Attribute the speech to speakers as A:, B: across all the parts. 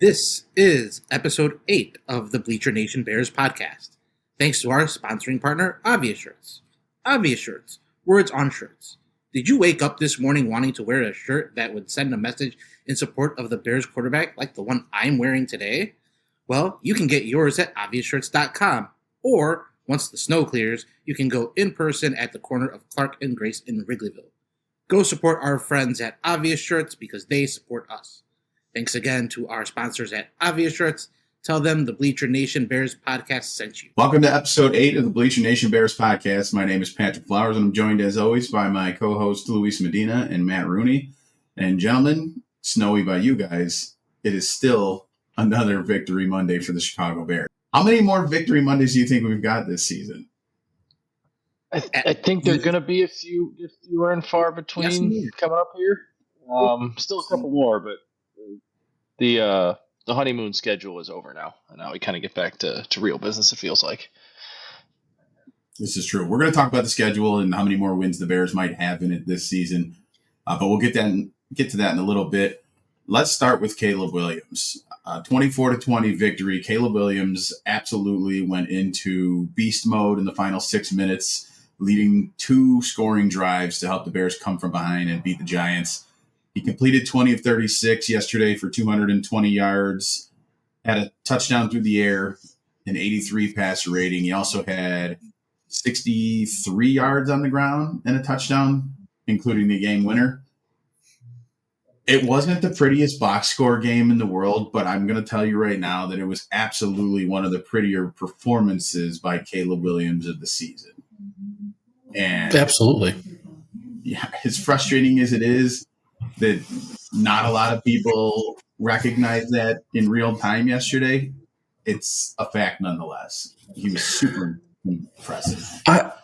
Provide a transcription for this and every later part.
A: This is episode 8 of the Bleacher Nation Bears Podcast. Thanks to our sponsoring partner, Obvious Shirts. Obvious Shirts, words on shirts. Did you wake up this morning wanting to wear a shirt that would send a message in support of the Bears quarterback like the one I'm wearing today? Well, you can get yours at obviousshirts.com, or once the snow clears, you can go in person at the corner of Clark and Grace in Wrigleyville. Go support our friends at Obvious Shirts because they support us. Thanks again to our sponsors at Obvious Shirts. Tell them the Bleacher Nation Bears Podcast sent you.
B: Welcome to episode 8 of the Bleacher Nation Bears Podcast. My name is Patrick Flowers, and I'm joined, as always, by my co-host Luis Medina and Matt Rooney. And gentlemen, snowy by you guys, it is still another Victory Monday for the Chicago Bears. How many more Victory Mondays do you think we've got this season?
C: I think they're going to be a few and far between coming up here. Still a couple more, but the honeymoon schedule is over now, and now we kind of get back to real business, it feels like.
B: This is true. We're going to talk about the schedule and how many more wins the Bears might have in it this season, but we'll get to that in a little bit. Let's start with Caleb Williams. 24-20 victory. Caleb Williams absolutely went into beast mode in the final 6 minutes, leading 2 scoring drives to help the Bears come from behind and beat the Giants. He completed 20 of 36 yesterday for 220 yards, had a touchdown through the air, an 83 passer rating. He also had 63 yards on the ground and a touchdown, including the game winner. It wasn't the prettiest box score game in the world, but I'm going to tell you right now that it was absolutely one of the prettier performances by Caleb Williams of the season. And
D: absolutely.
B: Yeah, as frustrating as it is that not a lot of people recognize that in real time yesterday, it's a fact nonetheless. He was super impressive.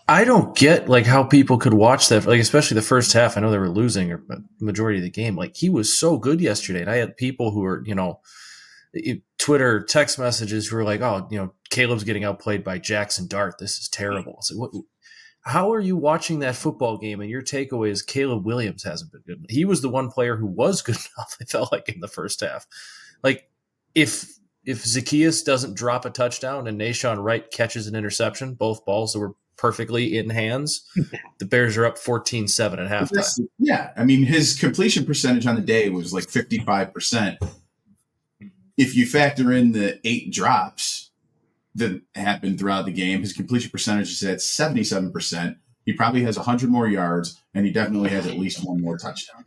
D: I don't get how people could watch that, especially the first half. I know they were losing or the majority of the game. He was so good yesterday. And I had people who were, Twitter text messages who were like, oh, Caleb's getting outplayed by Jackson Dart. This is terrible. It's like, how are you watching that football game and your takeaway is Caleb Williams hasn't been good? He was the one player who was good enough, I felt like, in the first half. If Zacchaeus doesn't drop a touchdown and Nahshon Wright catches an interception, both balls that were perfectly in hands, the Bears are up 14-7 at halftime.
B: Yeah, his completion percentage on the day was 55%. If you factor in the 8 drops that happened throughout the game, his completion percentage is at 77%. He probably has 100 more yards, and he definitely has at least one more touchdown.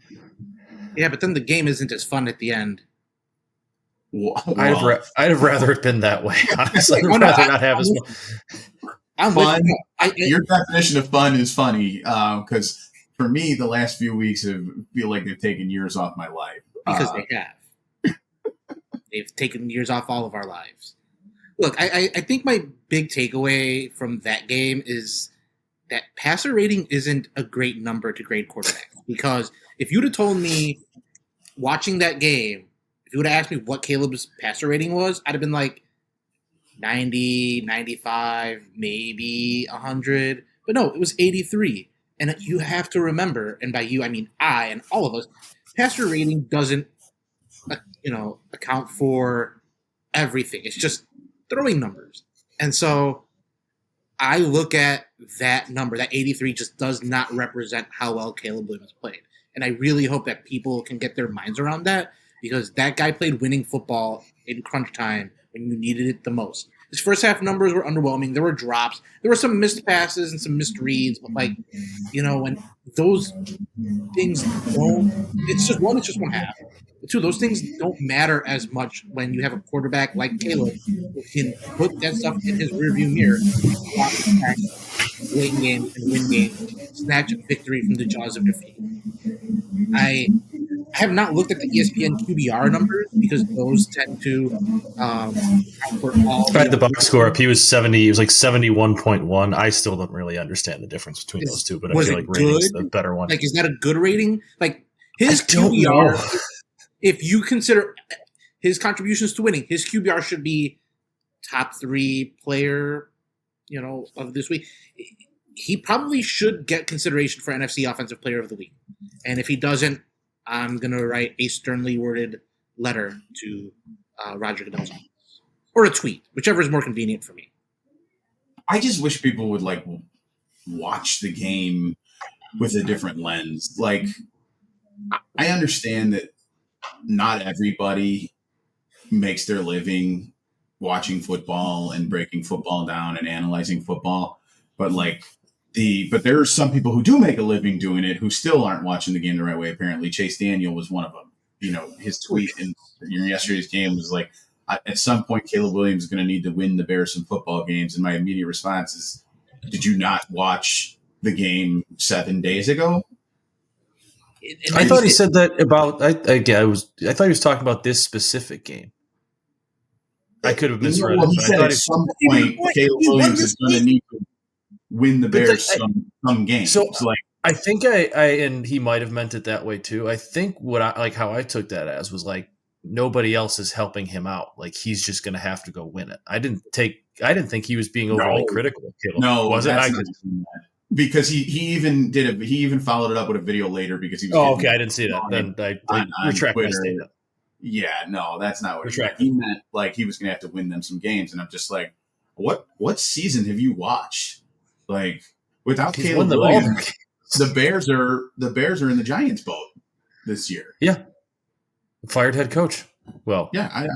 A: Yeah, but then the game isn't as fun at the end.
D: Well, I'd have rather it been that way, honestly. I'd rather not have as much.
B: Fun. Your definition of fun is funny, because for me, the last few weeks feel like they've taken years off my life.
A: Because they have. They've taken years off all of our lives. Look, I think my big takeaway from that game is that passer rating isn't a great number to grade quarterbacks. Because if you'd have told me watching that game, if you would have asked me what Caleb's passer rating was, I'd have been like 90, 95, maybe 100. But no, it was 83. And you have to remember, and by you, I mean I and all of us, passer rating doesn't, account for everything. It's just throwing numbers. And so I look at that number, that 83 just does not represent how well Caleb Williams played. And I really hope that people can get their minds around that, because that guy played winning football in crunch time when you needed it the most. His first half numbers were underwhelming. There were drops. There were some missed passes and some missed reads. But, when those things it's just one half. But 2, those things don't matter as much when you have a quarterback like Caleb who can put that stuff in his rearview mirror, win games and win games, snatch a victory from the jaws of defeat. I have not looked at the ESPN QBR numbers because those tend to for all.
D: Tried the box score up. He was 70. He was 71.1. I still don't really understand the difference between those two, but I feel like rating's the better one.
A: Is that a good rating? His QBR, if you consider his contributions to winning, his QBR should be top 3 player, of this week. He probably should get consideration for NFC Offensive Player of the Week. And if he doesn't, I'm going to write a sternly worded letter to Roger Goodell's comments. Or a tweet, whichever is more convenient for me.
B: I just wish people would like watch the game with a different lens. Like, I understand that not everybody makes their living watching football and breaking football down and analyzing football, but there are some people who do make a living doing it who still aren't watching the game the right way. Apparently, Chase Daniel was one of them. You know, his tweet in yesterday's game was like, at some point, Caleb Williams is going to need to win the Bears some football games. And my immediate response is, did you not watch the game 7 days ago?
D: I thought he said that about. I thought he was talking about this specific game. I could have misread it.
B: He said at some point, Caleb Williams is going to need to win the Bears some games.
D: So I think and he might have meant it that way too. I think how I took that as was like, nobody else is helping him out. Like, he's just going to have to go win it. I didn't think he was being overly critical of Caleb.
B: No,
D: was it?
B: Because he even followed it up with a video later because he was.
D: Oh, okay. I didn't see that. Then I retract my statement.
B: Yeah, no, that's not what he meant. He meant like he was going to have to win them some games, and I'm just like, what season have you watched? Like, without Caleb Williams, the Bears are in the Giants boat this year.
D: Yeah, fired head coach. Well,
B: yeah, I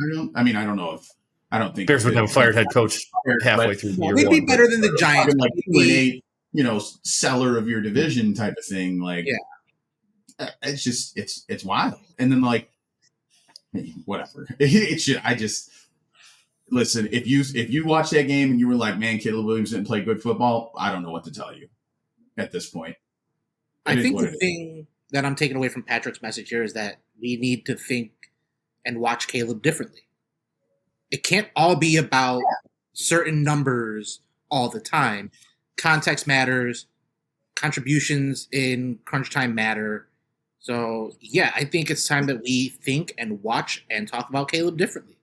B: don't think
D: Bears would have a fired head coach halfway through the year.
A: They'd be better than the Giants.
B: Like 2-8, seller of your division type of thing. Like, yeah, it's just it's wild. And then like, whatever. Listen. If you watch that game and you were like, man, Caleb Williams didn't play good football, I don't know what to tell you at this point.
A: I think the thing that I'm taking away from Patrick's message here is that we need to think and watch Caleb differently. It can't all be about certain numbers all the time. Context matters. Contributions in crunch time matter. So, yeah, I think it's time that we think and watch and talk about Caleb differently.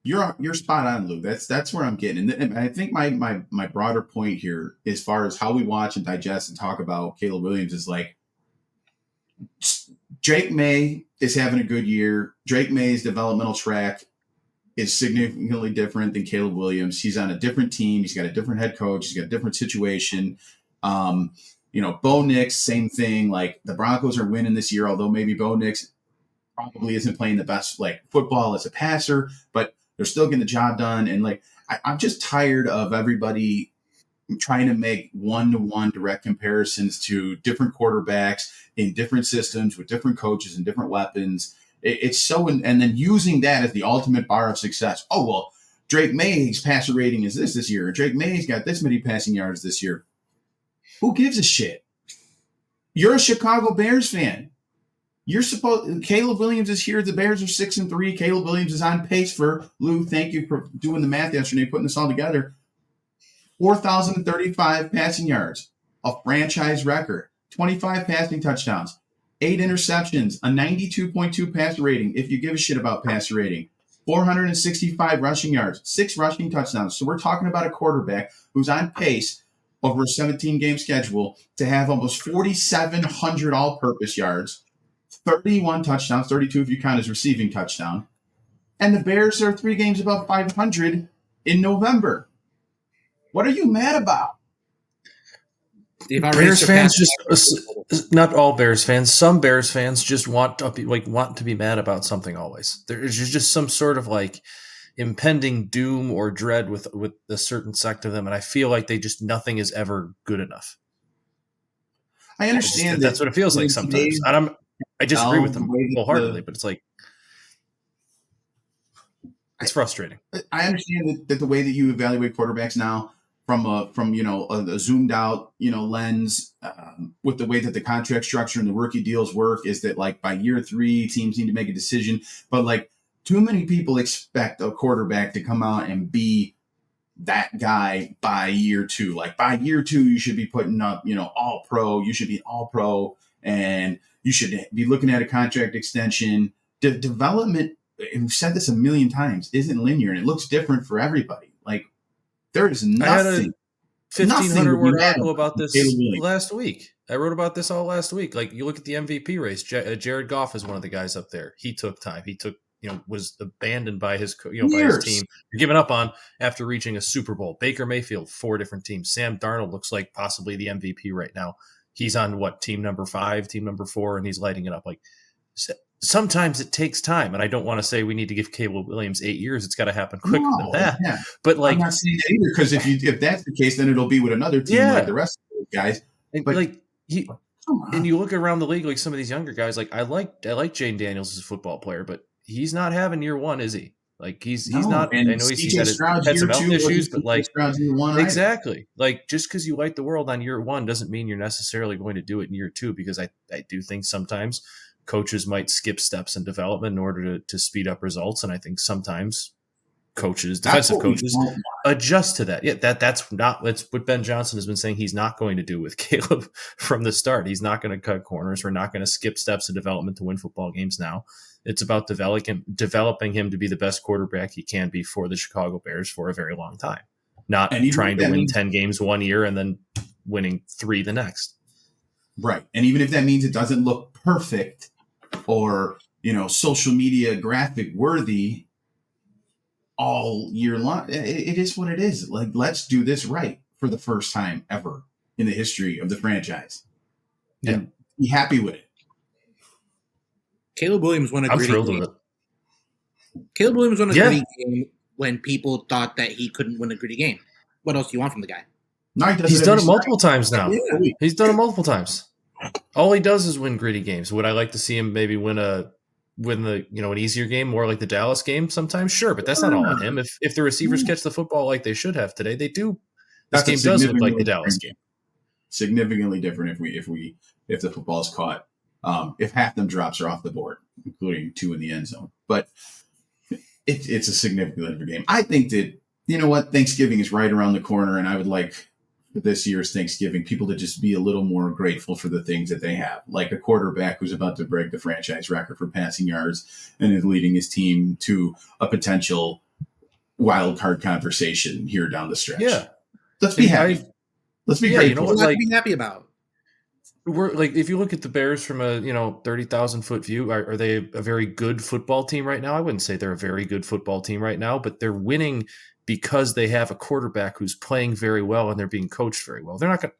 B: You're spot on, Lou. That's where I'm getting. And I think my broader point here, as far as how we watch and digest and talk about Caleb Williams, is like, Drake May is having a good year. Drake May's developmental track is significantly different than Caleb Williams. He's on a different team. He's got a different head coach. He's got a different situation. Bo Nix, same thing. Like, the Broncos are winning this year, although maybe Bo Nix probably isn't playing the best football as a passer, but they're still getting the job done. And I'm just tired of everybody trying to make one-to-one direct comparisons to different quarterbacks in different systems with different coaches and different weapons. It's so, and then using that as the ultimate bar of success. Oh, well, Drake May's passer rating is this year. Drake May's got this many passing yards this year. Who gives a shit? You're a Chicago Bears fan. Caleb Williams is here. The Bears are 6-3. Caleb Williams is on pace for, Lou, thank you for doing the math yesterday, putting this all together, 4,035 passing yards, a franchise record, 25 passing touchdowns, 8 interceptions, a 92.2 passer rating, if you give a shit about passer rating, 465 rushing yards, 6 rushing touchdowns. So we're talking about a quarterback who's on pace over a 17-game schedule to have almost 4,700 all-purpose yards, 31 touchdowns, 32 if you count his receiving touchdown. And the Bears are 3 games above 500 in November. What are you mad about?
D: Bears fans not all Bears fans. Some Bears fans just want to be mad about something always. There's just some sort of impending doom or dread with a certain sect of them, and I feel like nothing is ever good enough.
B: I understand
D: that's what it feels like sometimes. I disagree with them wholeheartedly, but it's it's frustrating.
B: I understand that the way that you evaluate quarterbacks now, from a zoomed out lens, with the way that the contract structure and the rookie deals work, is that by year 3 teams need to make a decision, but too many people expect a quarterback to come out and be that guy by year 2. By year 2 you should be putting up all pro, you should be all pro, and you should be looking at a contract extension. Development, and we've said this a million times, isn't linear, and it looks different for everybody. There is nothing. I had a
D: 1,500-word article about this last week. I wrote about this all last week. You look at the MVP race. Jared Goff is one of the guys up there. He took time. He was abandoned by his by his team, given up on after reaching a Super Bowl. Baker Mayfield, 4 different teams. Sam Darnold looks like possibly the MVP right now. He's on team number 5, team number 4, and he's lighting it up. Like, sometimes it takes time, and I don't want to say we need to give Caleb Williams 8 years. It's got to happen quicker than that. Yeah. But
B: I'm not saying that either, because if that's the case, then it'll be with another team like the rest of the guys.
D: But and you look around the league, like some of these younger guys. Like I like Jane Daniels as a football player, but he's not having year one, is he? Like he's not. And I know he's had some health issues, but like exactly. Like just because you light the world on year one doesn't mean you're necessarily going to do it in year 2. Because I do think sometimes coaches might skip steps in development in order to speed up results. And I think sometimes defensive coaches adjust to that. Yeah, that's what Ben Johnson has been saying he's not going to do with Caleb from the start. He's not going to cut corners. We're not going to skip steps of development to win football games now. It's about developing him to be the best quarterback he can be for the Chicago Bears for a very long time. Not trying to win 10 games one year and then winning 3 the next.
B: Right. And even if that means it doesn't look perfect or, social media graphic worthy all year long, it is what it is. Like, let's do this right for the first time ever in the history of the franchise. And be happy with it.
A: Caleb Williams won a gritty game. Caleb Williams won a gritty game when people thought that he couldn't win a gritty game. What else do you want from the guy?
B: No,
D: he's done it multiple times now. Yeah. He's done it multiple times. All he does is win gritty games. Would I like to see him maybe win an easier game, more like the Dallas game sometimes? Sure, but that's not all on him. If the receivers catch the football like they should have today, they do. This game does look like the Dallas game.
B: Significantly different if the football is caught. If half them drops are off the board, including 2 in the end zone. But it's a significantly different game. I think that, Thanksgiving is right around the corner, and I would like for this year's Thanksgiving people to just be a little more grateful for the things that they have, like a quarterback who's about to break the franchise record for passing yards and is leading his team to a potential wild card conversation here down the stretch.
D: Yeah.
B: Let's be happy. Let's be grateful.
A: What to be happy about?
D: We're like, if you look at the Bears from a 30,000 foot view, are they a very good football team right now? I wouldn't say they're a very good football team right now, but they're winning because they have a quarterback who's playing very well and they're being coached very well. They're not going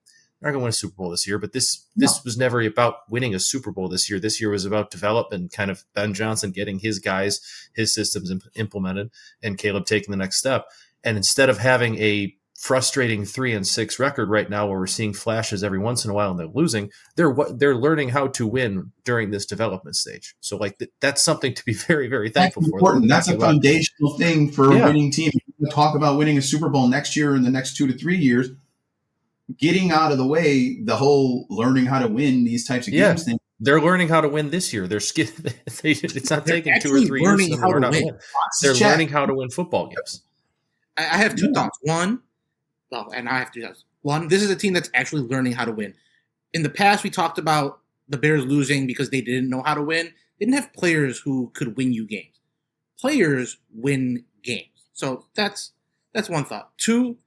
D: to win a Super Bowl this year, but this was never about winning a Super Bowl this year. This year was about development, kind of Ben Johnson getting his guys, his systems implemented, and Caleb taking the next step. And instead of having a frustrating 3-6 record right now where we're seeing flashes every once in a while and they're losing, they're learning how to win during this development stage. So like that's something to be very, very thankful for.
B: Important. That's a foundational thing for a winning team. We talk about winning a Super Bowl next year or in the next 2 to 3 years, getting out of the way the whole learning how to win these types of games thing.
D: They're learning how to win this year. It's not taking 2 or 3 years to learn how to win. They're learning how to win football games.
A: I have 2 thoughts. One, this is a team that's actually learning how to win. In the past, we talked about the Bears losing because they didn't know how to win. They didn't have players who could win you games. Players win games. So that's one thought. 2,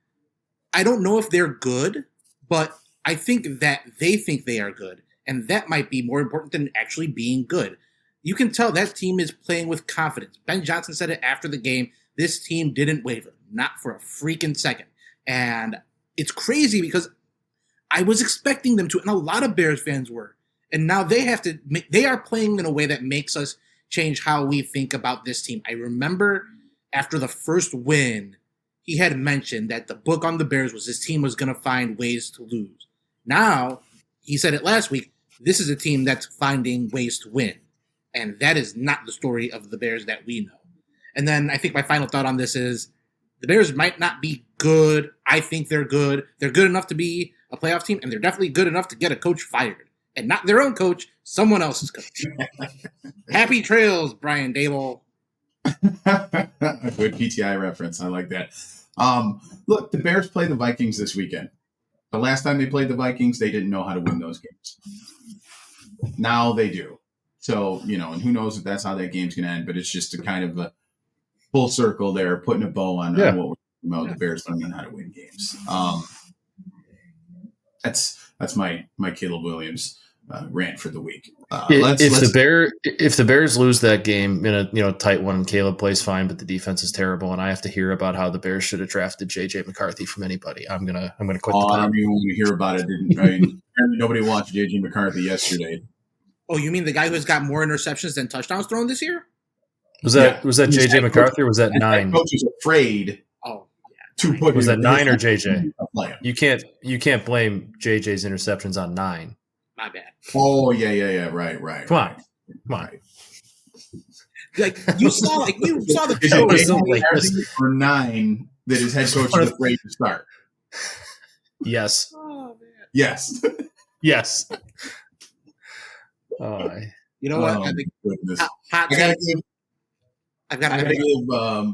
A: I don't know if they're good, but I think that they think they are good. And that might be more important than actually being good. You can tell that team is playing with confidence. Ben Johnson said it after the game. This team didn't waver. Not for a freaking second. And it's crazy because I was expecting them to, and a lot of Bears fans were. And now they are playing in a way that makes us change how we think about this team. I remember after the first win, he had mentioned that the book on the Bears was this team was going to find ways to lose. Now, he said it last week, this is a team that's finding ways to win. And that is not the story of the Bears that we know. And then I think my final thought on this is, the Bears might not be good. I think they're good. They're good enough to be a playoff team, and they're definitely good enough to get a coach fired. And not their own coach, someone else's coach. Happy trails, Brian Dable.
B: A good PTI reference. I like that. Look, the Bears play the Vikings this weekend. The last time they played the Vikings, they didn't know how to win those games. Now they do. So, and who knows if that's how that game's going to end, but it's just a kind of a full circle there, putting a bow on what we're talking about. The Bears learning how to win games. That's my Caleb Williams. rant for the week.
D: If the Bears lose that game in a tight one, and Caleb plays fine, but the defense is terrible, and I have to hear about how the Bears should have drafted JJ McCarthy from anybody, I'm gonna quit the pod.
B: I don't even want to hear about it. Apparently nobody watched JJ McCarthy yesterday.
A: Oh, you mean the guy who's got more interceptions than touchdowns thrown this year?
D: Was that JJ McCarthy or was that 9?
B: Coach was afraid.
A: Oh,
B: to put
D: was that 9 or JJ?
B: You
D: can't blame JJ's interceptions on 9.
A: My bad.
B: Oh yeah. Right.
D: Come on.
A: Like you saw the
B: Is it or 9 that his head coach is afraid to start?
D: Yes.
A: Oh man.
B: Yes.
D: Yes.
A: You know what? I gotta
B: give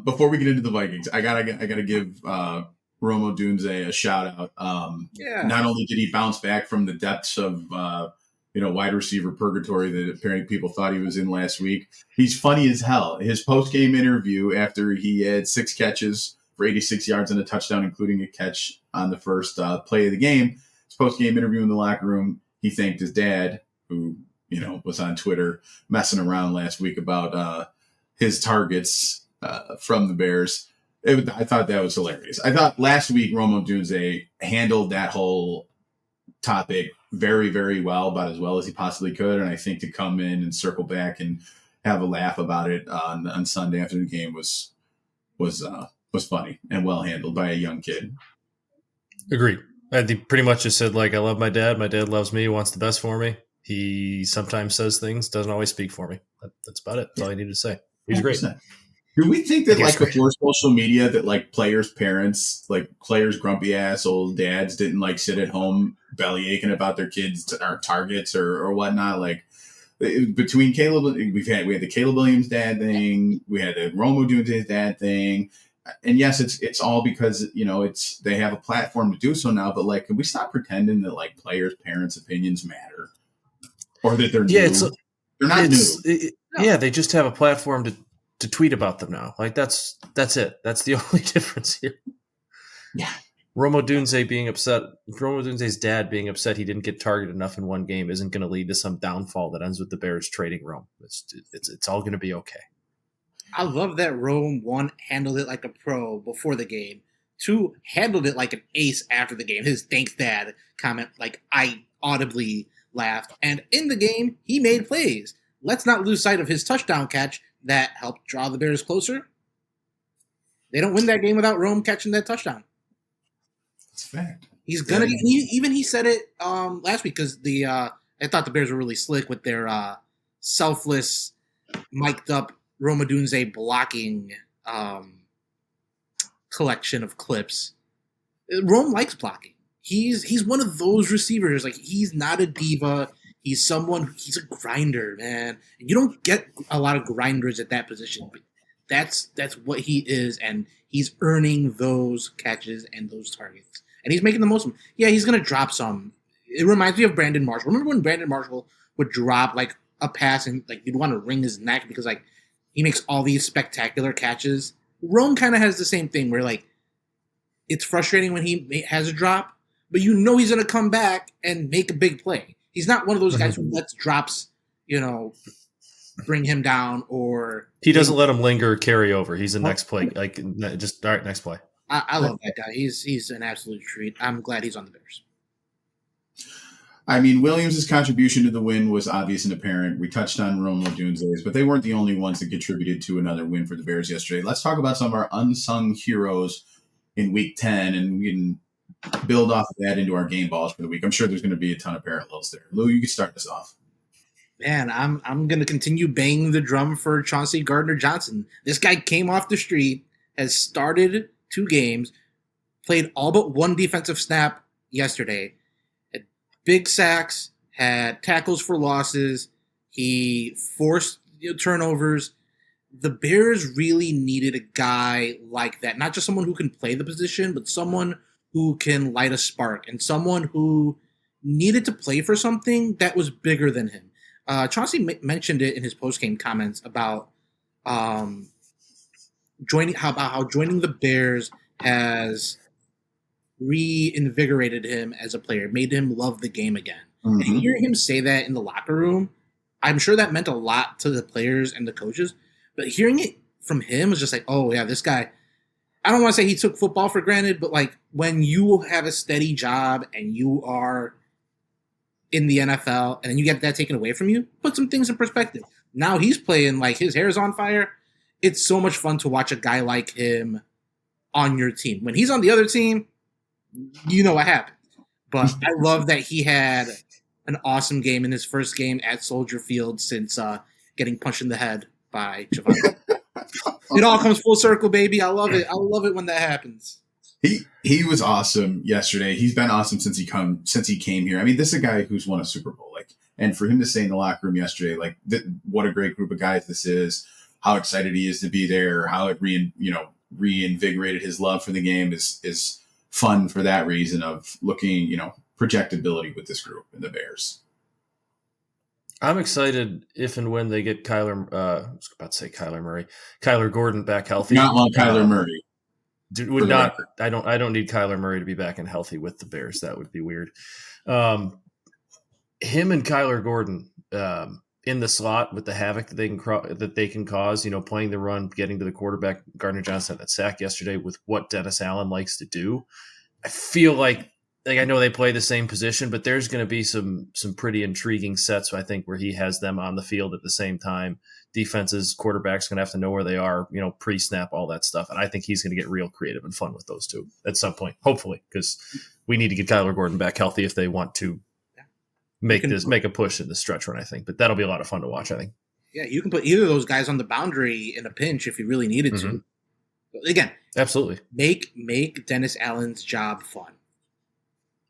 B: before we get into the Vikings, I gotta give Rome Odunze a shout out. Not only did he bounce back from the depths of wide receiver purgatory that apparently people thought he was in last week, he's funny as hell. His post game interview after he had 6 catches for 86 yards and a touchdown, including a catch on the first play of the game. His post game interview in the locker room, he thanked his dad, who was on Twitter messing around last week about his targets from the Bears. I thought that was hilarious. I thought last week Rome Odunze handled that whole topic very, very well, about as well as he possibly could. And I think to come in and circle back and have a laugh about it on Sunday after the game was funny and well handled by a young kid.
D: Agreed. I think pretty much just said, I love my dad. My dad loves me, wants the best for me. He sometimes says things, doesn't always speak for me. That's about it. That's all I need to say. He's 100%. Great.
B: Do we think that before social media that players' parents, players' grumpy ass old dads didn't sit at home belly aching about their kids or targets or whatnot? Between Caleb, we had the Caleb Williams dad thing, we had the Rome Odunze dad thing, and yes, it's all because they have a platform to do so now. But can we stop pretending that players' parents' opinions matter, or that they're new? They're not new.
D: Yeah, they just have a platform to tweet about them now. That's it. That's the only difference here.
B: Yeah.
D: Rome Odunze's dad being upset he didn't get targeted enough in one game isn't going to lead to some downfall that ends with the Bears trading Rome. It's all going to be okay.
A: I love that Rome, 1, handled it like a pro before the game. 2, handled it like an ace after the game. His thanks dad comment, I audibly laughed. And in the game, he made plays. Let's not lose sight of his touchdown catch that helped draw the Bears closer. They don't win that game without Rome catching that touchdown.
B: That's a fact.
A: He's gonna. He said it last week because I thought the Bears were really slick with their selfless, mic'd up Rome Odunze blocking collection of clips. Rome likes blocking. He's one of those receivers. He's not a diva. He's a grinder, man. And you don't get a lot of grinders at that position, but that's what he is, and he's earning those catches and those targets. And he's making the most of them. Yeah, he's going to drop some. It reminds me of Brandon Marshall. Remember when Brandon Marshall would drop a pass and you'd want to wring his neck because he makes all these spectacular catches? Rome kind of has the same thing where it's frustrating when he has a drop, but he's going to come back and make a big play. He's not one of those guys who lets drops, bring him down, or
D: he doesn't let him linger or carry over. He's the next play. Just all right, next play.
A: I love that guy. He's an absolute treat. I'm glad he's on the Bears.
B: I mean, Williams' contribution to the win was obvious and apparent. We touched on Rome Odunze's, but they weren't the only ones that contributed to another win for the Bears yesterday. Let's talk about some of our unsung heroes in Week 10, and we can build off of that into our game balls for the week. I'm sure there's going to be a ton of parallels there. Lou, you can start this off.
A: Man, I'm going to continue banging the drum for Chauncey Gardner-Johnson. This guy came off the street, has started 2 games, played all but 1 defensive snap yesterday, had big sacks, had tackles for losses, he forced turnovers. The Bears really needed a guy like that, not just someone who can play the position, but someone who can light a spark and someone who needed to play for something that was bigger than him. Chauncey mentioned it in his post-game comments about joining the Bears has reinvigorated him as a player, made him love the game again. And hearing him say that in the locker room, I'm sure that meant a lot to the players and the coaches. But hearing it from him was just like, oh, yeah, this guy, I don't want to say he took football for granted, but like when you have a steady job and you are in the NFL and then you get that taken away from you, put some things in perspective. Now he's playing like his hair is on fire. It's so much fun to watch a guy like him on your team. When he's on the other team, you know what happens. But I love that he had an awesome game in his first game at Soldier Field since getting punched in the head by Javon. It all comes full circle, baby. I love it. I love it when that happens.
B: He was awesome yesterday. He's been awesome since he came here. I mean, this is a guy who's won a Super Bowl. And for him to say in the locker room yesterday, what a great group of guys this is, how excited he is to be there, how it reinvigorated his love for the game is fun for that reason of looking, projectability with this group and the Bears.
D: I'm excited if and when they get I was about to say Kyler Gordon back healthy.
B: Not long Kyler Murray.
D: Would not. I don't need Kyler Murray to be back and healthy with the Bears. That would be weird. Him and Kyler Gordon in the slot with the havoc that they can cause. Playing the run, getting to the quarterback. Gardner Johnson had that sack yesterday with what Dennis Allen likes to do. I feel like I know they play the same position, but there's going to be some pretty intriguing sets, I think, where he has them on the field at the same time. Defenses, quarterbacks going to have to know where they are, pre-snap, all that stuff. And I think he's going to get real creative and fun with those two at some point, hopefully, because we need to get Kyler Gordon back healthy if they want to make a push in the stretch run, I think. But that'll be a lot of fun to watch, I think. Yeah,
A: you can put either of those guys on the boundary in a pinch if you really needed to. But again,
D: absolutely.
A: Make Dennis Allen's job fun.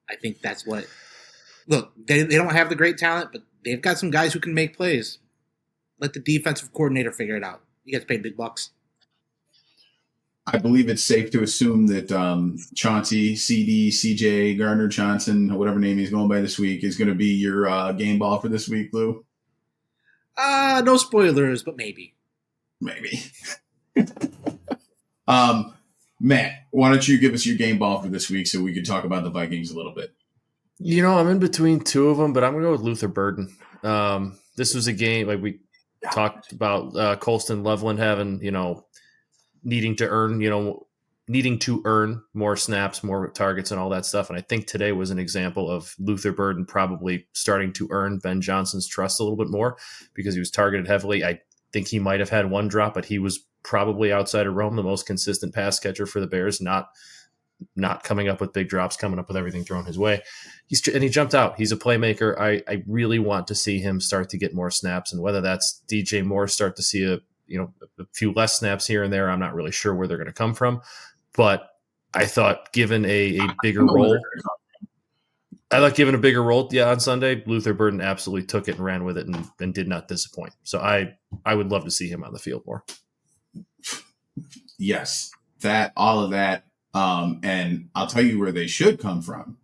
A: I think that's what – look, they don't have the great talent, but they've got some guys who can make plays. Let the defensive coordinator figure it out. He gets paid big bucks.
B: I believe it's safe to assume that Chauncey, CD, CJ, Gardner Johnson, whatever name he's going by this week, is going to be your game ball for this week, Lou?
A: No spoilers, but maybe.
B: Maybe. Matt, why don't you give us your game ball for this week so we could talk about the Vikings a little bit?
D: I'm in between two of them, but I'm going to go with Luther Burden. This was a game like we talked about Colston Loveland having, needing to earn more snaps, more targets and all that stuff. And I think today was an example of Luther Burden probably starting to earn Ben Johnson's trust a little bit more because he was targeted heavily. I think he might have had one drop, but he was probably outside of Rome the most consistent pass catcher for the Bears, not coming up with big drops, coming up with everything thrown his way. He jumped out. He's a playmaker. I really want to see him start to get more snaps, and whether that's DJ Moore start to see a few less snaps here and there, I'm not really sure where they're going to come from. But I thought given a bigger role, on Sunday, Luther Burden absolutely took it and ran with it and did not disappoint. So I would love to see him on the field more.
B: Yes, all of that. And I'll tell you where they should come from,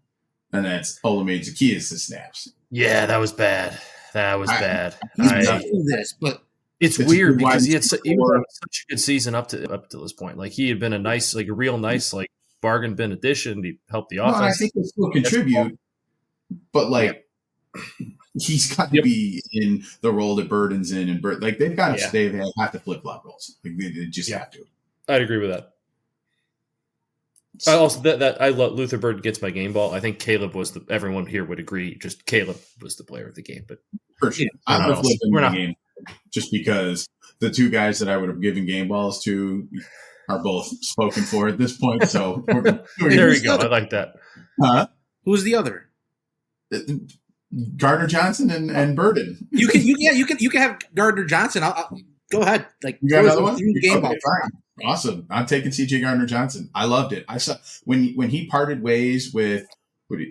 B: and that's Olamide Zaccheaus' snaps.
D: Yeah, that was bad. Bad.
A: He's doing this, but
D: it's weird because he had such a good season up to this point. Like he had been a real nice bargain bin addition. He helped the offense.
B: I think he'll still contribute, but he's got to be in the role that Burden's in, and they've got to they have to flip flop roles. They just have to.
D: I'd agree with that. I also that I love Luther Burden gets my game ball. I think Caleb was everyone here would agree. Just Caleb was the player of the game, but
B: for sure, I'm flipping the game just because the two guys that I would have given game balls to are both spoken for at this point. So
D: there you go. I like that.
A: Who's the other?
B: Gardner Johnson and Burden.
A: You can have Gardner Johnson. I'll go ahead.
B: You got another one? Game ball. Fine. Awesome. I'm taking CJ Gardner Johnson. I loved it. I saw when he parted ways with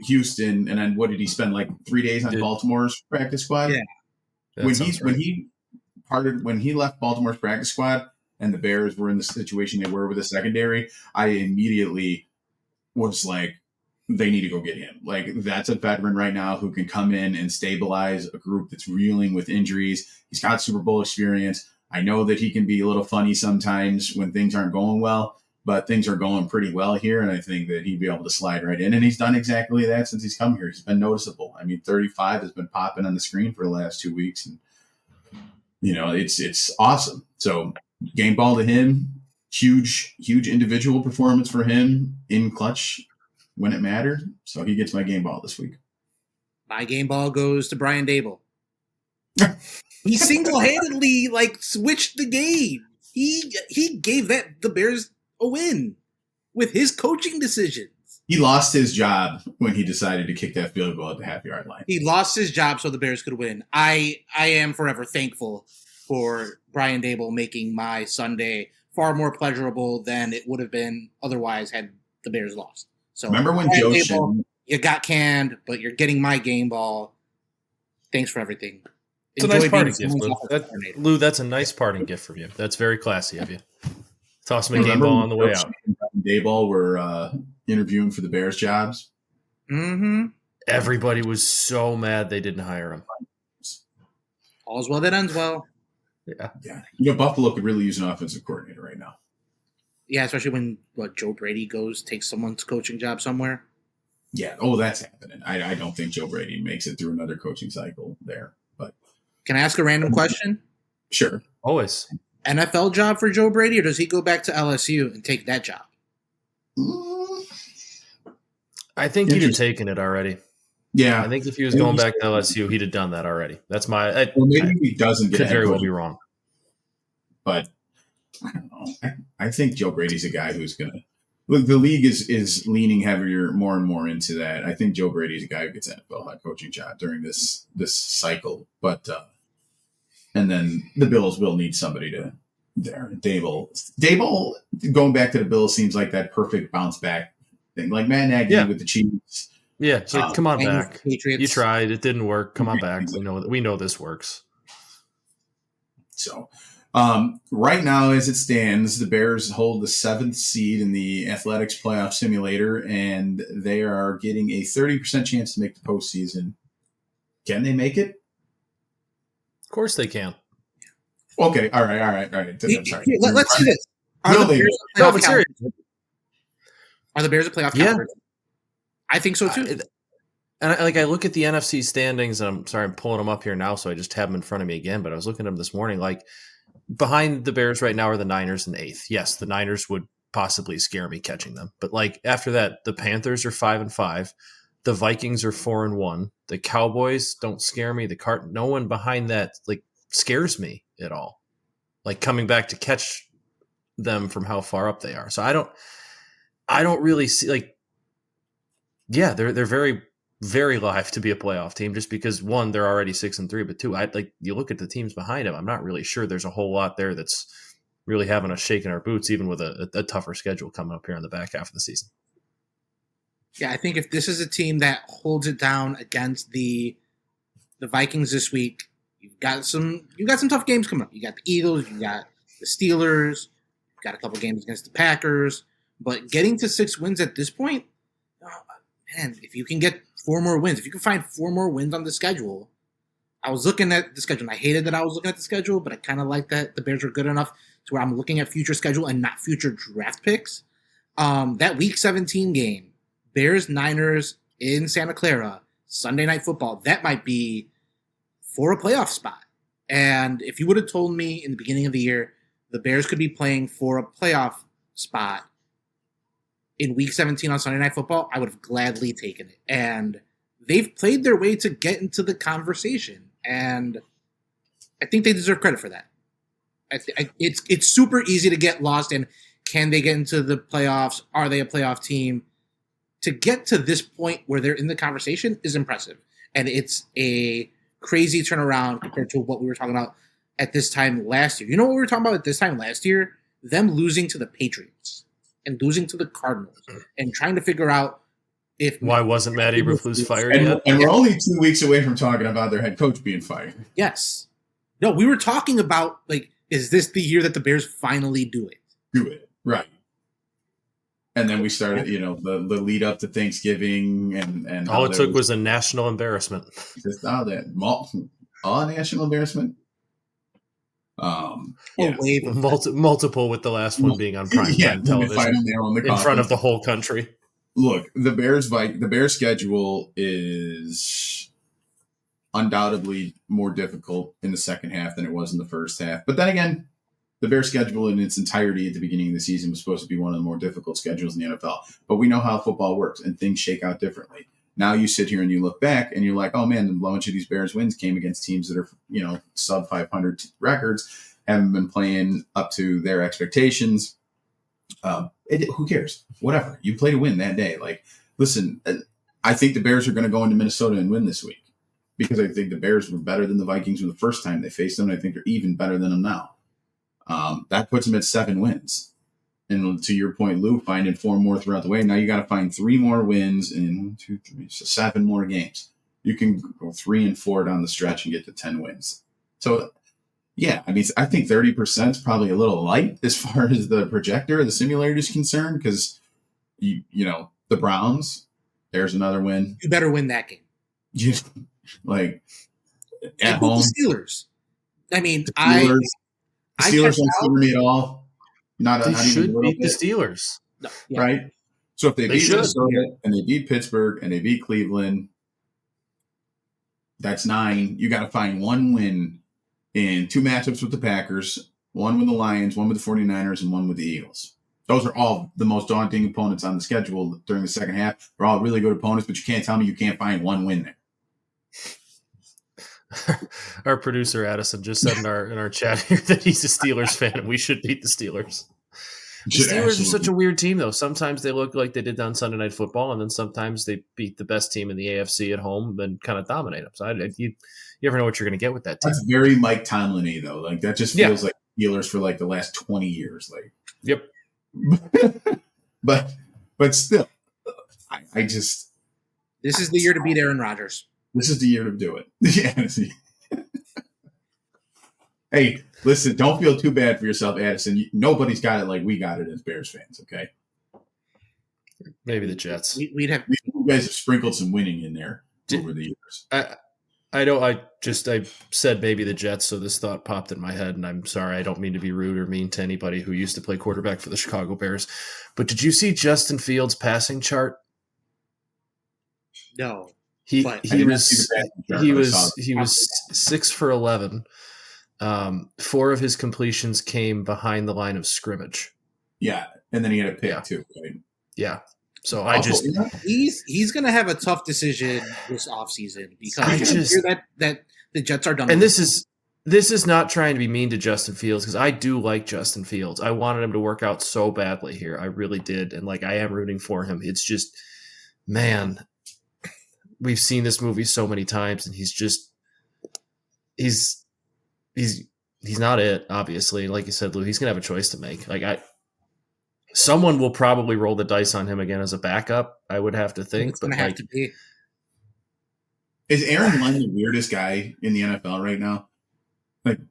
B: Houston, and then what did he spend 3 days on Baltimore's practice squad?
D: Yeah.
B: When he left Baltimore's practice squad and the Bears were in the situation they were with the secondary, I immediately was like, they need to go get him. That's a veteran right now who can come in and stabilize a group that's reeling with injuries. He's got Super Bowl experience. I know that he can be a little funny sometimes when things aren't going well, but things are going pretty well here, and I think that he'd be able to slide right in. And he's done exactly that since he's come here. He's been noticeable. I mean, 35 has been popping on the screen for the last 2 weeks, and it's awesome. So game ball to him, huge individual performance for him in clutch when it mattered. So he gets my game ball this week.
A: My game ball goes to Brian Dable. He single-handedly switched the game. He gave the Bears a win with his coaching decisions.
B: He lost his job when he decided to kick that field goal at the half-yard line.
A: He lost his job so the Bears could win. I am forever thankful for Brian Dable making my Sunday far more pleasurable than it would have been otherwise had the Bears lost. So
B: remember when
A: Brian
B: Joe
A: Dable,
B: Shin,
A: you got canned, but you're getting my game ball. Thanks for everything.
D: It's a nice parting gift, Lou. Lou, that's a nice parting gift from you. That's very classy of you. Toss me a game ball on the way out.
B: Dayball were interviewing for the Bears jobs.
A: Mm-hmm.
D: Everybody was so mad they didn't hire him.
A: All's well that ends well.
B: Yeah. Buffalo could really use an offensive coordinator right now.
A: Yeah, especially when Joe Brady takes someone's coaching job somewhere.
B: Yeah. Oh, that's happening. I don't think Joe Brady makes it through another coaching cycle there. But
A: can I ask a random question?
B: Sure.
D: Always.
A: NFL job for Joe Brady, or does he go back to LSU and take that job?
D: I think he'd have taken it already.
B: Yeah.
D: I think if he was going back to LSU, he'd have done that already. That's my.
B: Maybe he doesn't get.
D: Could very well be wrong.
B: But I don't know. I think Joe Brady's a guy who's going to. Look, the league is leaning more and more into that. I think Joe Brady's a guy who gets an NFL head coaching job during this cycle. But and then the Bills will need somebody to there. Dable going back to the Bills seems like that perfect bounce back thing, like Matt Nagy with the Chiefs.
D: Yeah, it's like, come on back.
A: Patriots.
D: You tried, it didn't work. Come on back. We know this works.
B: So. Right now, as it stands, the Bears hold the 7th seed in the Athletics Playoff Simulator, and they are getting a 30% chance to make the postseason. Can they make it?
D: Of course they can.
B: Okay, all right. Sorry.
A: Let's do this. Are the Bears a playoff candidate? I think so too.
D: And I look at the NFC standings, and I'm pulling them up here now, so I just have them in front of me again. But I was looking at them this morning, behind the Bears right now are the Niners in 8th. Yes, the Niners would possibly scare me catching them. But after that, the Panthers are 5-5. The Vikings are 4-1. The Cowboys don't scare me. No one behind that scares me at all. Coming back to catch them from how far up they are. So I don't really see they're very, very live to be a playoff team just because, one, they're already 6-3, but two, you look at the teams behind them, I'm not really sure there's a whole lot there that's really having us shaking our boots, even with a tougher schedule coming up here in the back half of the season.
A: Yeah, I think if this is a team that holds it down against the Vikings this week, you've got some tough games coming up. You got the Eagles, you got the Steelers, you've got a couple games against the Packers, but getting to 6 wins at this point, man, if you can get 4 more wins, if you can find 4 more wins on the schedule. I was looking at the schedule, and I hated that I was looking at the schedule, but I kind of like that the Bears are good enough to where I'm looking at future schedule and not future draft picks. That Week 17 game, Bears-Niners in Santa Clara, Sunday Night Football, that might be for a playoff spot. And if you would have told me in the beginning of the year the Bears could be playing for a playoff spot in Week 17 on Sunday Night Football, I would have gladly taken it. And they've played their way to get into the conversation, and I think they deserve credit for that. It's super easy to get lost in, can they get into the playoffs? Are they a playoff team? To get to this point where they're in the conversation is impressive, and it's a crazy turnaround compared to what we were talking about at this time last year. You know what we were talking about at this time last year? Them losing to the Patriots and losing to the Cardinals and trying to figure out
D: why wasn't Matt Eberflus fired yet?
B: And we're only 2 weeks away from talking about their head coach being fired.
A: Yes. No, we were talking about, is this the year that the Bears finally do it?
B: Do it, right. And then we started, the lead up to Thanksgiving and
D: all it took was a national embarrassment.
B: Just all national embarrassment.
D: Multiple with the last one being on primetime television in front of the whole country.
B: Look, the Bears schedule is undoubtedly more difficult in the second half than it was in the first half. But then again, the Bears schedule in its entirety at the beginning of the season was supposed to be one of the more difficult schedules in the NFL. But we know how football works, and things shake out differently. Now you sit here and you look back, and you're like, oh, man, a bunch of these Bears wins came against teams that are, sub 500 records, haven't been playing up to their expectations. Who cares? Whatever. You play to win that day. Like, listen, I think the Bears are going to go into Minnesota and win this week because I think the Bears were better than the Vikings the first time they faced them. And I think they're even better than them now. That puts them at 7 wins. And to your point, Lou, finding 4 more throughout the way. Now you got to find 3 more wins in 1, 2, 3, so 7 more games. You can go 3 and 4 down the stretch and get to 10 wins. So, yeah, I mean, I think 30% is probably a little light as far as the projector, the simulator is concerned, because, the Browns, there's another win.
A: You better win that game.
B: At home.
A: The Steelers. I mean,
B: the Steelers don't scare me at all.
D: They should beat the Steelers.
A: No, yeah.
B: Right? So if they beat Minnesota and they beat Pittsburgh and they beat Cleveland, that's 9. You got to find 1 win in 2 matchups with the Packers, 1 with the Lions, 1 with the 49ers, and 1 with the Eagles. Those are all the most daunting opponents on the schedule during the second half. They're all really good opponents, but you can't tell me you can't find 1 win there.
D: Our producer Addison just said in our chat here that he's a Steelers fan and we should beat the Steelers. The Steelers are such a weird team, though. Sometimes they look like they did on Sunday Night Football, and then sometimes they beat the best team in the AFC at home and kind of dominate them. So you never know what you're going to get with that team.
B: That's very Mike Tomlin-y, though. Like, that just feels like Steelers for like the last 20 years. Like,
D: yep.
B: but still, I just.
A: This is the year to beat Aaron Rodgers.
B: This is the year to do it. Yeah. Hey, listen, don't feel too bad for yourself, Addison. Nobody's got it like we got it as Bears fans, okay?
D: Maybe the Jets.
A: You
B: guys have sprinkled some winning in there over the years.
D: I know I said maybe the Jets, so this thought popped in my head, and I'm sorry, I don't mean to be rude or mean to anybody who used to play quarterback for the Chicago Bears. But did you see Justin Fields' passing chart?
A: No.
D: He was 6 for 11. 4 of his completions came behind the line of scrimmage.
B: Yeah, and then he had a pick too, right?
D: Yeah. So
A: he's going to have a tough decision this offseason because I hear that the Jets are done.
D: And this is not trying to be mean to Justin Fields, because I do like Justin Fields. I wanted him to work out so badly here. I really did, and I am rooting for him. It's just, man. We've seen this movie so many times, and he's not it, obviously. Like you said, Lou, he's gonna have a choice to make. Someone will probably roll the dice on him again as a backup, I would have to think.
A: It's gonna have to be.
B: Is Aaron Glenn the weirdest guy in the NFL right now?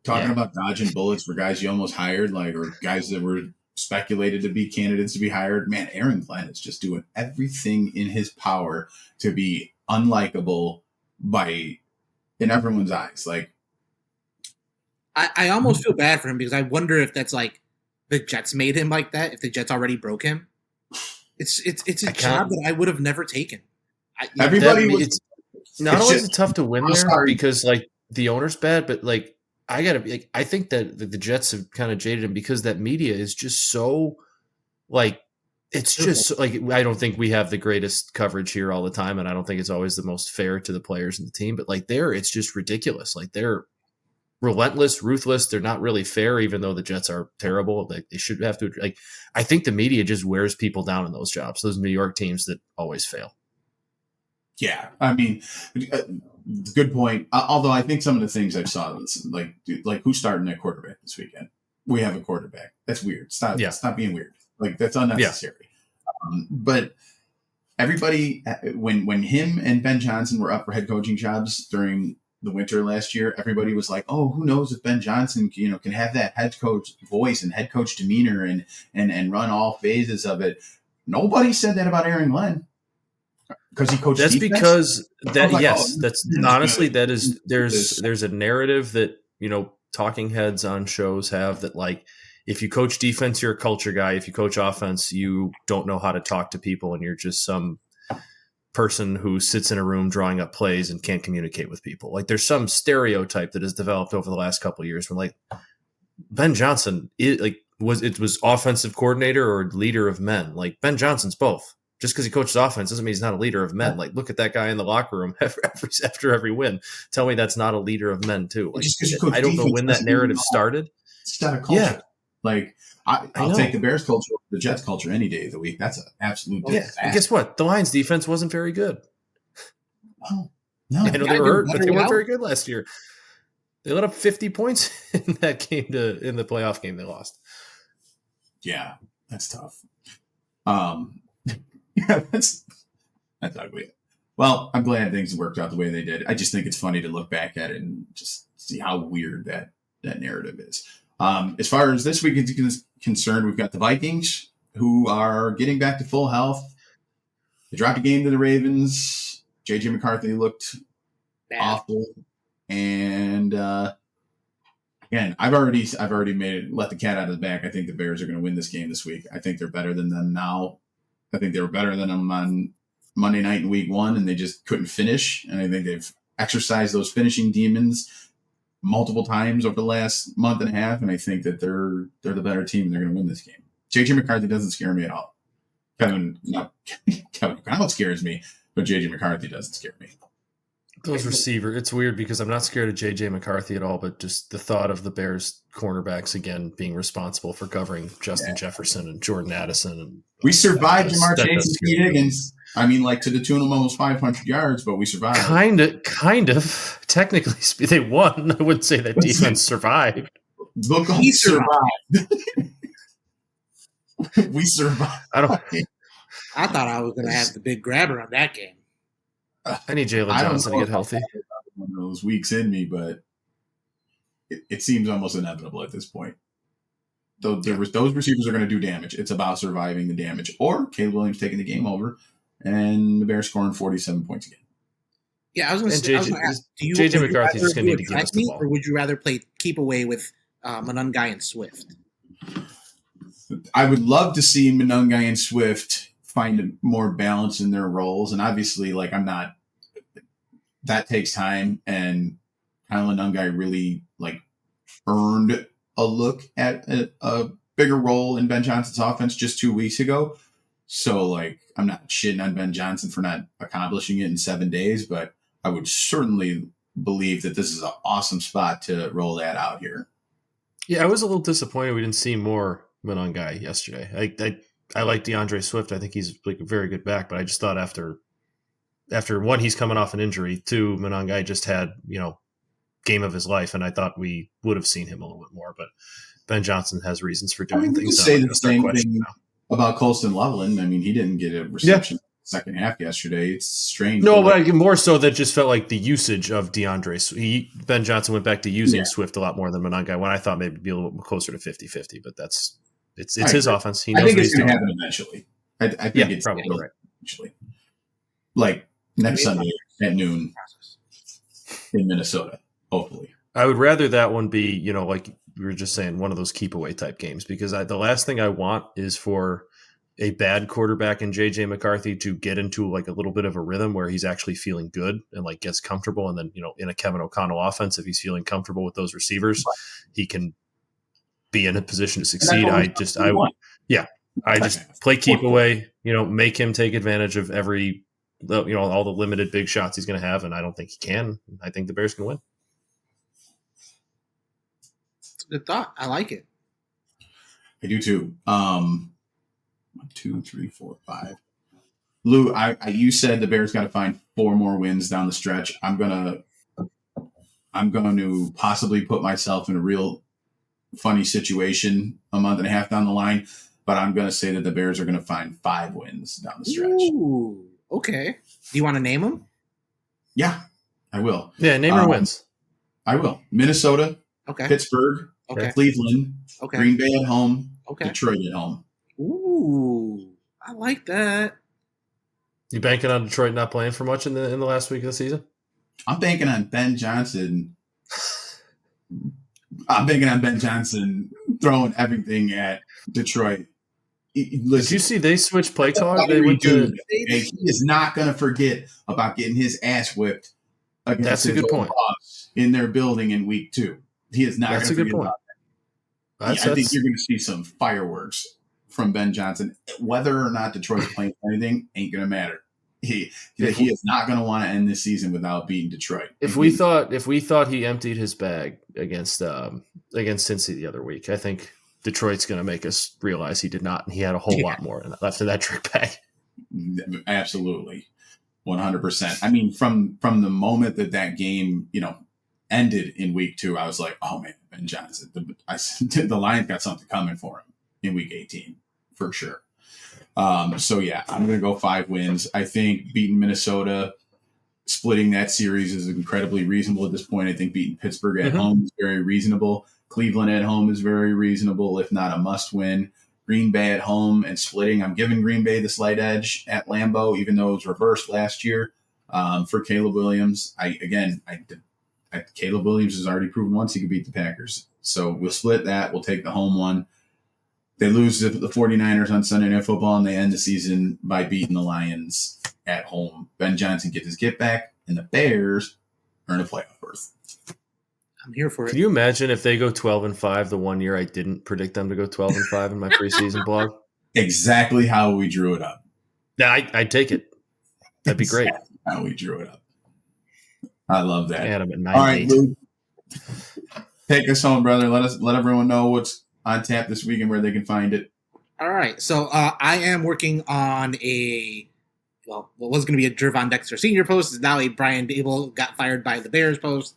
B: Talking about dodging bullets for guys you almost hired, or guys that were speculated to be candidates to be hired. Man, Aaron Glenn is just doing everything in his power to be unlikable in everyone's eyes.
A: I almost feel bad for him because I wonder if that's the Jets made him like that. If the Jets already broke him, it's a job that I would have never taken.
D: Not only is it tough to win there because the owner's bad, but I think that the Jets have kind of jaded him because that media is just so it's just I don't think we have the greatest coverage here all the time, and I don't think it's always the most fair to the players and the team. But it's just ridiculous. They're relentless, ruthless. They're not really fair, even though the Jets are terrible. They should have to. I think the media just wears people down in those jobs. Those New York teams that always fail.
B: Yeah, I mean, good point. Although I think some of the things I saw, who's starting at quarterback this weekend? We have a quarterback. That's weird. Stop being weird. That's unnecessary. Yeah. But everybody, when him and Ben Johnson were up for head coaching jobs during the winter last year, everybody was like, "Oh, who knows if Ben Johnson, can have that head coach voice and head coach demeanor and run all phases of it." Nobody said that about Aaron Glenn because he coached.
D: That's
B: defense.
D: Because that honestly that is there's a narrative that talking heads on shows have, that like, if you coach defense, you're a culture guy. If you coach offense, you don't know how to talk to people, and you're just some person who sits in a room drawing up plays and can't communicate with people. Like, there's some stereotype that has developed over the last couple of years when, like, Ben Johnson was offensive coordinator or leader of men. Like, Ben Johnson's both. Just because he coaches offense doesn't mean he's not a leader of men. Like, look at that guy in the locker room after every win. Tell me that's not a leader of men too. Like, I don't know when that narrative started.
B: It's not a culture. Yeah. Like, I'll take the Bears culture over the Jets culture any day of the week. That's an absolute disaster.
D: And guess what? The Lions defense wasn't very good.
B: Oh, no.
D: I know they were hurt, but they weren't very good last year. They let up 50 points in that game in the playoff game they lost.
B: Yeah, that's tough. Yeah, that's ugly. Well, I'm glad things worked out the way they did. I just think it's funny to look back at it and just see how weird that narrative is. As far as this week is concerned, we've got the Vikings, who are getting back to full health. They dropped a game to the Ravens. JJ McCarthy looked awful. And again, I've already let the cat out of the bag. I think the Bears are going to win this game this week. I think they're better than them now. I think they were better than them on Monday night in week 1, and they just couldn't finish. And I think they've exercised those finishing demons multiple times over the last month and a half, and I think that they're the better team and they're going to win this game. JJ McCarthy doesn't scare me at all. Kevin O'Connell scares me, but JJ McCarthy doesn't scare me.
D: Those receivers, it's weird because I'm not scared of JJ McCarthy at all, but just the thought of the Bears cornerbacks again being responsible for covering Justin Jefferson and Jordan Addison. And
B: we survived Jamar Chase and Pete Higgins. I mean, like, to the tune of almost 500 yards, but we survived.
D: Kind of. Technically, they won. I wouldn't say that defense survived.
B: Look, we survived. We survived.
A: I thought I was going to have the big grabber on that game.
D: I need Jalen Johnson to get healthy.
B: One of those weeks in me, but it seems almost inevitable at this point. Those receivers are going to do damage. It's about surviving the damage, or Caleb Williams taking the game over, and the Bears scoring 47 points again.
A: Yeah, I was going to ask, do you
D: JJ McCarthy's just going to need to give us the ball,
A: or would you rather play keep away with Monungai and Swift?
B: I would love to see Monungai and Swift find more balance in their roles, and obviously, like, that takes time, and Kyle Monungai really, like, earned a look at a bigger role in Ben Johnson's offense just 2 weeks ago. So, like, I'm not shitting on Ben Johnson for not accomplishing it in 7 days, but I would certainly believe that this is an awesome spot to roll that out here.
D: Yeah, I was a little disappointed we didn't see more Monungai yesterday. I like DeAndre Swift. I think he's, like, a very good back, but I just thought after one, he's coming off an injury. 2, Monungai just had, game of his life, and I thought we would have seen him a little bit more, but Ben Johnson has reasons for doing things.
B: You say the same thing about Colston Loveland. I mean, he didn't get a reception second half yesterday. It's strange.
D: No, but more so that just felt like the usage of DeAndre. Ben Johnson went back to using Swift a lot more than Monungai, when I thought maybe it'd be a little bit closer to 50-50, but it's his offense. He knows
B: I think it's going to happen eventually. I think it's
D: probably right.
B: Eventually. Like next Sunday at noon in Minnesota, hopefully.
D: I would rather that one be, like we were just saying, one of those keep away type games, because the last thing I want is for a bad quarterback in JJ McCarthy to get into, like, a little bit of a rhythm where he's actually feeling good and, like, gets comfortable. And then, in a Kevin O'Connell offense, if he's feeling comfortable with those receivers, he can be in a position to succeed. I just play keep away, make him take advantage of all the limited big shots he's going to have. And I don't think he can. I think the Bears can win.
A: Good thought. I like it.
B: I do too. 1, 2, 3, 4, 5. Lou, you said the Bears got to find 4 more wins down the stretch. I'm going to possibly put myself in a real funny situation a month and a half down the line, but I'm going to say that the Bears are going to find 5 wins down the stretch.
A: Ooh, okay. Do you want to name them?
B: Yeah, I will.
D: Yeah, name your wins.
B: I will. Minnesota.
A: Okay.
B: Pittsburgh.
A: Okay.
B: Cleveland.
A: Okay.
B: Green Bay at home.
A: Okay.
B: Detroit at home.
A: Ooh, I like that.
D: You banking on Detroit not playing for much in the last week of the season?
B: I'm banking on Ben Johnson I'm thinking on Ben Johnson throwing everything at Detroit.
D: Listen, did you see they switched play calling?
B: He is not going to forget about getting his ass whipped against
D: That's a good point.
B: In their building in week 2. He is not going to forget about that. I think you're going to see some fireworks from Ben Johnson. Whether or not Detroit's playing anything ain't going to matter. He is not going to want to end this season without beating Detroit.
D: If we thought he emptied his bag against Cincy the other week, I think Detroit's going to make us realize he did not, and he had a whole lot more left in that trick bag.
B: Absolutely, 100%. I mean, from the moment that game, ended in week 2, I was like, oh man, Ben Johnson. The Lions got something coming for him in week 18 for sure. So yeah, I'm going to go 5 wins. I think beating Minnesota, splitting that series is incredibly reasonable at this point. I think beating Pittsburgh at home is very reasonable. Cleveland at home is very reasonable, if not a must win. Green Bay at home and splitting. I'm giving Green Bay the slight edge at Lambeau, even though it was reversed last year for Caleb Williams. Caleb Williams has already proven once he could beat the Packers. So we'll split that. We'll take the home one. They lose to the 49ers on Sunday Night Football, and they end the season by beating the Lions at home. Ben Johnson gets his get back, and the Bears earn a playoff berth.
A: I'm here for it.
D: Can you imagine if they go 12-5 the one year I didn't predict them to go 12-5 in my preseason blog?
B: Exactly how we drew it up.
D: Yeah, I'd take it. That'd be great.
B: How we drew it up. I love that.
D: Adam at 9-8.
B: All right, Luke, take us home, brother. Let everyone know what's on tap this week and where they can find it.
A: All right. So I am working on what was going to be a Jervon Dexter Sr. post is now a Brian Dable got fired by the Bears post.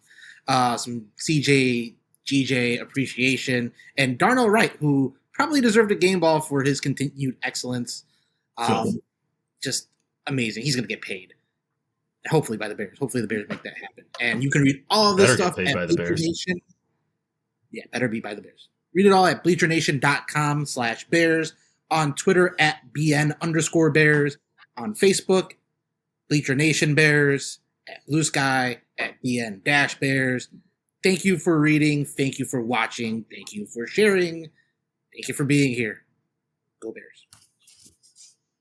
A: Some CJ, GJ appreciation, and Darnell Wright, who probably deserved a game ball for his continued excellence. Just amazing. He's going to get paid. Hopefully by the Bears. Hopefully the Bears make that happen. And you can read all of this stuff at Bleacher Nation. Yeah, better be by the Bears. Read it all at bleachernation.com/Bears, on Twitter at BN_Bears, on Facebook, Bleacher Nation Bears, at Blue Sky, at BN-Bears. Thank you for reading. Thank you for watching. Thank you for sharing. Thank you for being here. Go Bears.